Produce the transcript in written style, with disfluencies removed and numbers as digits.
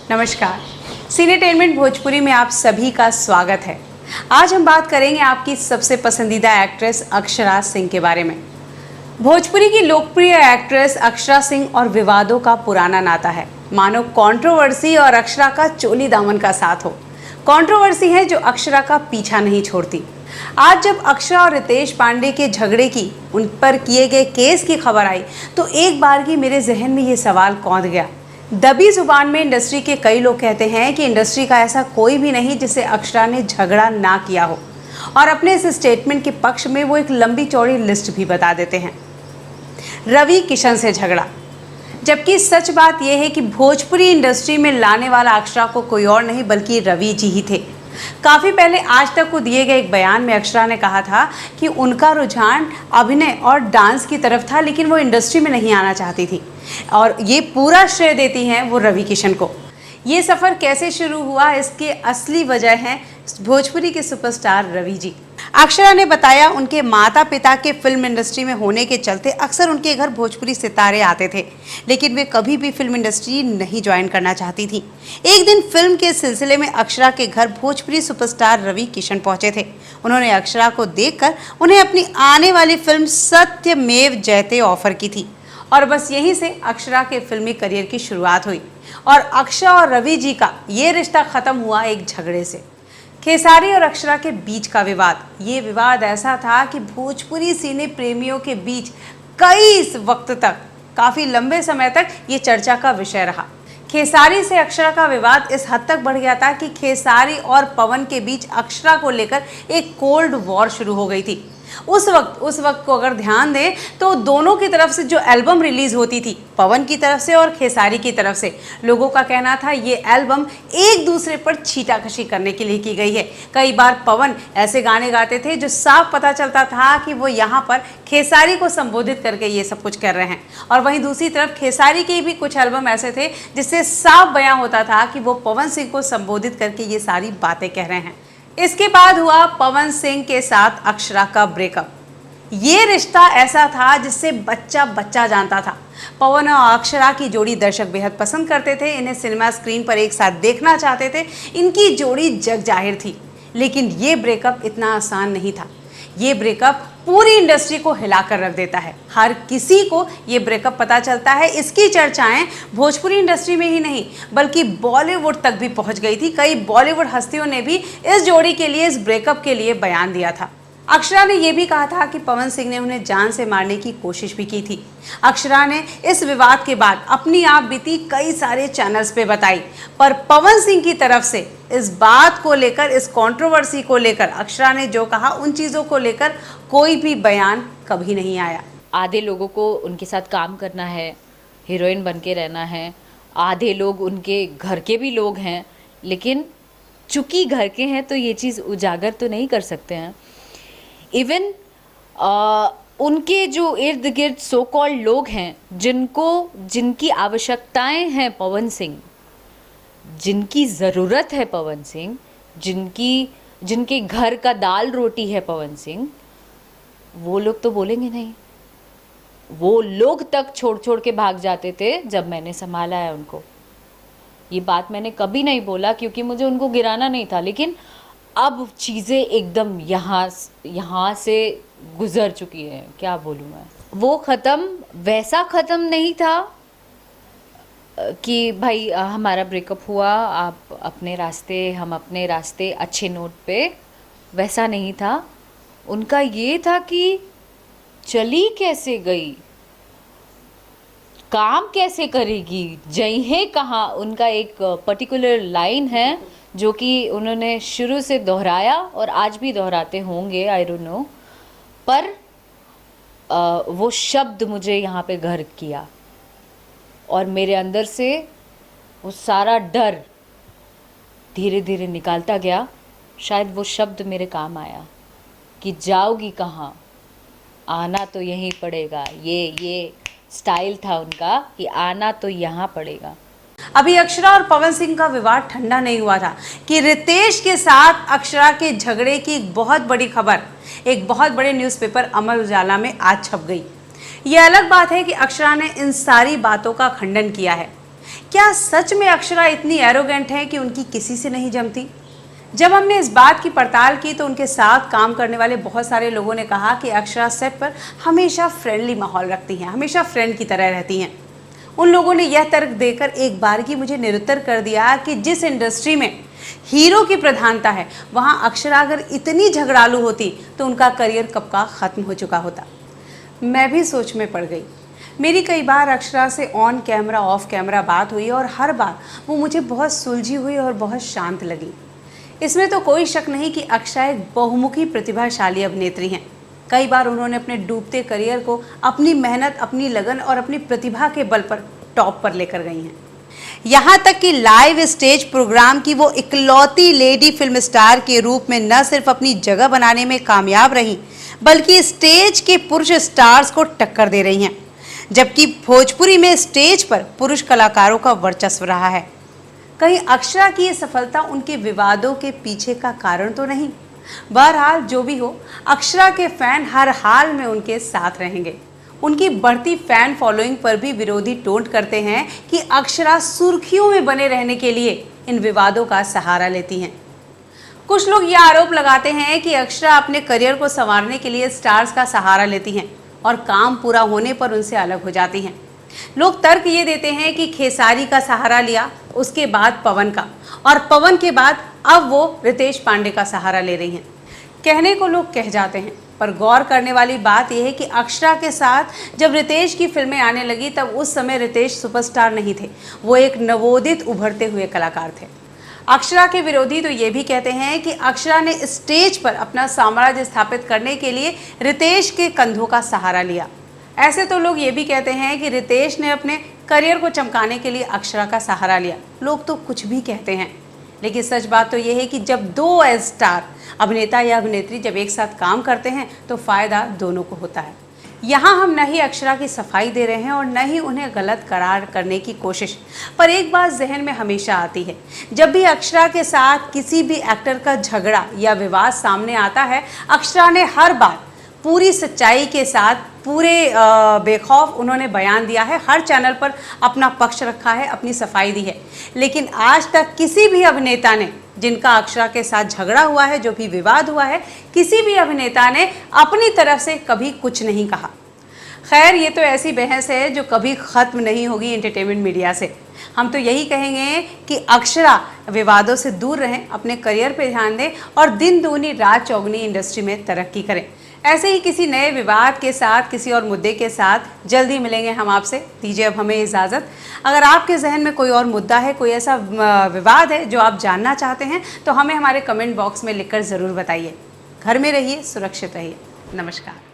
नमस्कार, सीनेटेनमेंट भोजपुरी में आप सभी का स्वागत है। आज हम बात करेंगे आपकी सबसे पसंदीदा एक्ट्रेस अक्षरा सिंह के बारे में। भोजपुरी की लोकप्रिय एक्ट्रेस अक्षरा सिंह और विवादों का पुराना नाता है। मानो कंट्रोवर्सी और अक्षरा का चोली दामन का साथ हो। कंट्रोवर्सी है जो अक्षरा का पीछा नहीं छोड़ती। आज जब अक्षरा और रितेश पांडे के झगड़े की, उन पर किए गए केस की खबर आई तो एक बार की मेरे जहन में ये सवाल कौंध गया। दबी जुबान में इंडस्ट्री के कई लोग कहते हैं कि इंडस्ट्री का ऐसा कोई भी नहीं जिसे अक्षरा ने झगड़ा ना किया हो, और अपने इस स्टेटमेंट के पक्ष में वो एक लंबी चौड़ी लिस्ट भी बता देते हैं। रवि किशन से झगड़ा, जबकि सच बात यह है कि भोजपुरी इंडस्ट्री में लाने वाला अक्षरा को कोई और नहीं बल्कि रवि जी ही थे। काफ़ी पहले आज तक को दिए गए एक बयान में अक्षरा ने कहा था कि उनका रुझान अभिनय और डांस की तरफ था, लेकिन वो इंडस्ट्री में नहीं आना चाहती थी, और ये पूरा श्रेय देती हैं वो रवि किशन को। ये सफ़र कैसे शुरू हुआ, इसके असली वजह है भोजपुरी के सुपरस्टार रवि जी। अक्षरा ने बताया उनके माता पिता के फिल्म इंडस्ट्री में होने के चलते अक्सर उनके घर भोजपुरी सितारे आते थे, लेकिन वे कभी भी फिल्म इंडस्ट्री नहीं ज्वाइन करना चाहती थी। एक दिन फिल्म के सिलसिले में अक्षरा के घर भोजपुरी सुपरस्टार रवि किशन पहुंचे थे। उन्होंने अक्षरा को देखकर उन्हें अपनी आने वाली फिल्म सत्यमेव जयते ऑफर की थी, और बस यहीं से अक्षरा के फिल्मी करियर की शुरुआत हुई। और अक्षरा और रवि जी का ये रिश्ता खत्म हुआ एक झगड़े से। खेसारी और अक्षरा के बीच का विवाद, ये विवाद ऐसा था कि भोजपुरी सिने प्रेमियों के बीच कई वक्त तक, काफ़ी लंबे समय तक ये चर्चा का विषय रहा। खेसारी से अक्षरा का विवाद इस हद तक बढ़ गया था कि खेसारी और पवन के बीच अक्षरा को लेकर एक कोल्ड वॉर शुरू हो गई थी। उस वक्त को अगर ध्यान दें तो दोनों की तरफ से जो एल्बम रिलीज होती थी, पवन की तरफ से और खेसारी की तरफ से, लोगों का कहना था ये एल्बम एक दूसरे पर छीटाकशी करने के लिए की गई है। कई बार पवन ऐसे गाने गाते थे जो साफ पता चलता था कि वो यहाँ पर खेसारी को संबोधित करके ये सब कुछ कर रहे हैं, और वहीं दूसरी तरफ खेसारी के भी कुछ एल्बम ऐसे थे जिससे साफ बयां होता था कि वो पवन सिंह को संबोधित करके ये सारी बातें कह रहे हैं। इसके बाद हुआ पवन सिंह के साथ अक्षरा का ब्रेकअप। ये रिश्ता ऐसा था जिससे बच्चा बच्चा जानता था। पवन और अक्षरा की जोड़ी दर्शक बेहद पसंद करते थे, इन्हें सिनेमा स्क्रीन पर एक साथ देखना चाहते थे। इनकी जोड़ी जग जाहिर थी, लेकिन ये ब्रेकअप इतना आसान नहीं था। ये ब्रेकअप पूरी इंडस्ट्री को हिलाकर रख देता है। हर किसी को ये ब्रेकअप पता चलता है। इसकी चर्चाएं भोजपुरी इंडस्ट्री में ही नहीं बल्कि बॉलीवुड तक भी पहुंच गई थी। कई बॉलीवुड हस्तियों ने भी इस जोड़ी के लिए, इस ब्रेकअप के लिए बयान दिया था। अक्षरा ने यह भी कहा था कि पवन सिंह ने उन्हें जान से मारने की कोशिश भी की थी। अक्षरा ने इस विवाद के बाद अपनी आप बीती कई सारे चैनल्स पे बताई, पर पवन सिंह की तरफ से इस बात को लेकर, इस कंट्रोवर्सी को लेकर अक्षरा ने जो कहा, उन चीज़ों को लेकर कोई भी बयान कभी नहीं आया। आधे लोगों को उनके साथ काम करना है, हीरोइन बन के रहना है, आधे लोग उनके घर के भी लोग हैं, लेकिन चूंकि घर के हैं तो ये चीज़ उजागर तो नहीं कर सकते हैं। इवन उनके जो इर्द गिर्द सो कॉल्ड लोग हैं, जिनकी आवश्यकताएं हैं पवन सिंह, जिनकी ज़रूरत है पवन सिंह, जिनके घर का दाल रोटी है पवन सिंह, वो लोग तो बोलेंगे नहीं। वो लोग तक छोड़ छोड़ के भाग जाते थे जब मैंने संभाला है उनको। ये बात मैंने कभी नहीं बोला क्योंकि मुझे उनको गिराना नहीं था, लेकिन अब चीज़ें एकदम यहाँ से गुज़र चुकी हैं। क्या बोलूँ मैं, वो वैसा ख़त्म नहीं था कि भाई हमारा ब्रेकअप हुआ, आप अपने रास्ते, हम अपने रास्ते, अच्छे नोट पे, वैसा नहीं था। उनका ये था कि चली कैसे गई, काम कैसे करेगी, जइहे कहाँ। उनका एक पर्टिकुलर लाइन है जो कि उन्होंने शुरू से दोहराया और आज भी दोहराते होंगे, आई डोंट नो, पर वो शब्द मुझे यहाँ पे घर किया और मेरे अंदर से वो सारा डर धीरे धीरे निकालता गया। शायद वो शब्द मेरे काम आया कि जाओगी कहाँ, आना तो यहीं पड़ेगा। ये स्टाइल था उनका कि आना तो यहाँ पड़ेगा। अभी अक्षरा और पवन सिंह का विवाद ठंडा नहीं हुआ था कि रितेश के साथ अक्षरा के झगड़े की एक बहुत बड़ी खबर एक बहुत बड़े न्यूज़पेपर अमर उजाला में आज छप गई। यह अलग बात है कि अक्षरा ने इन सारी बातों का खंडन किया है। क्या सच में अक्षरा इतनी एरोगेंट है कि उनकी किसी से नहीं जमती? जब हमने इस बात की पड़ताल की तो उनके साथ काम करने वाले बहुत सारे लोगों ने कहा कि अक्षरा सेट पर हमेशा फ्रेंडली माहौल रखती हैं, हमेशा फ्रेंड की तरह रहती हैं। उन लोगों ने यह तर्क देकर एक बार की मुझे निरुत्तर कर दिया कि जिस इंडस्ट्री में हीरो की प्रधानता है, वहाँ अक्षरा अगर इतनी झगड़ालू होती तो उनका करियर कब का ख़त्म हो चुका होता। मैं भी सोच में पड़ गई। मेरी कई बार अक्षरा से ऑन कैमरा ऑफ कैमरा बात हुई और हर बार वो मुझे बहुत सुलझी हुई और बहुत शांत लगी। इसमें तो कोई शक नहीं कि अक्षरा एक बहुमुखी प्रतिभाशाली अभिनेत्री हैं। कई बार उन्होंने अपने डूबते करियर को अपनी मेहनत, अपनी लगन और अपनी प्रतिभा के बल पर टॉप पर लेकर गई हैं। यहाँ तक कि लाइव स्टेज प्रोग्राम की वो इकलौती लेडी फिल्म स्टार के रूप में न सिर्फ अपनी जगह बनाने में कामयाब रही, बल्कि स्टेज के पुरुष स्टार्स को टक्कर दे रही हैं। जबकि भोजपुरी में स्टेज पर पुरुष कलाकारों का वर्चस्व रहा है। कहीं अक्षरा की ये सफलता उनके विवादों के पीछे का कारण तो नहीं? बहरहाल जो भी हो, अक्षरा के फैन हर हाल में उनके साथ रहेंगे। उनकी बढ़ती फैन फॉलोइंग पर भी विरोधी टोंट करते हैं कि अक्षरा सुर्खियों में बने रहने के लिए इन विवादों का सहारा लेती हैं। कुछ लोग ये आरोप लगाते हैं कि अक्षरा अपने करियर को संवारने के लिए स्टार्स का सहारा लेती हैं और काम पूरा होने पर उनसे अलग हो जाती हैं। लोग तर्क ये देते हैं कि खेसारी का सहारा लिया, उसके बाद पवन का, और पवन के बाद अब वो रितेश पांडे का सहारा ले रही हैं। कहने को लोग कह जाते हैं, पर गौर करने वाली बात यह है कि अक्षरा के साथ जब रितेश की फिल्में आने लगी तब उस समय रितेश सुपरस्टार नहीं थे, वो एक नवोदित उभरते हुए कलाकार थे। अक्षरा के विरोधी तो ये भी कहते हैं कि अक्षरा ने स्टेज पर अपना साम्राज्य स्थापित करने के लिए रितेश के कंधों का सहारा लिया। ऐसे तो लोग ये भी कहते हैं कि रितेश ने अपने करियर को चमकाने के लिए अक्षरा का सहारा लिया। लोग तो कुछ भी कहते हैं, लेकिन सच बात तो ये है कि जब दो स्टार अभिनेता या अभिनेत्री जब एक साथ काम करते हैं तो फ़ायदा दोनों को होता है। यहाँ हम न ही अक्षरा की सफाई दे रहे हैं और न ही उन्हें गलत करार करने की कोशिश, पर एक बात जहन में हमेशा आती है, जब भी अक्षरा के साथ किसी भी एक्टर का झगड़ा या विवाद सामने आता है, अक्षरा ने हर बार पूरी सच्चाई के साथ, पूरे बेखौफ उन्होंने बयान दिया है, हर चैनल पर अपना पक्ष रखा है, अपनी सफाई दी है। लेकिन आज तक किसी भी अभिनेता ने, जिनका अक्षरा के साथ झगड़ा हुआ है, जो भी विवाद हुआ है, किसी भी अभिनेता ने अपनी तरफ से कभी कुछ नहीं कहा। खैर, ये तो ऐसी बहस है जो कभी ख़त्म नहीं होगी एंटरटेनमेंट मीडिया से। हम तो यही कहेंगे कि अक्षरा विवादों से दूर रहें, अपने करियर पर ध्यान दें और दिन दूनी रात चौगुनी इंडस्ट्री में तरक्की करें। ऐसे ही किसी नए विवाद के साथ, किसी और मुद्दे के साथ जल्दी मिलेंगे हम आपसे। दीजिए अब हमें इजाज़त। अगर आपके जहन में कोई और मुद्दा है, कोई ऐसा विवाद है जो आप जानना चाहते हैं, तो हमें हमारे कमेंट बॉक्स में लिखकर ज़रूर बताइए। घर में रहिए, सुरक्षित रहिए। नमस्कार।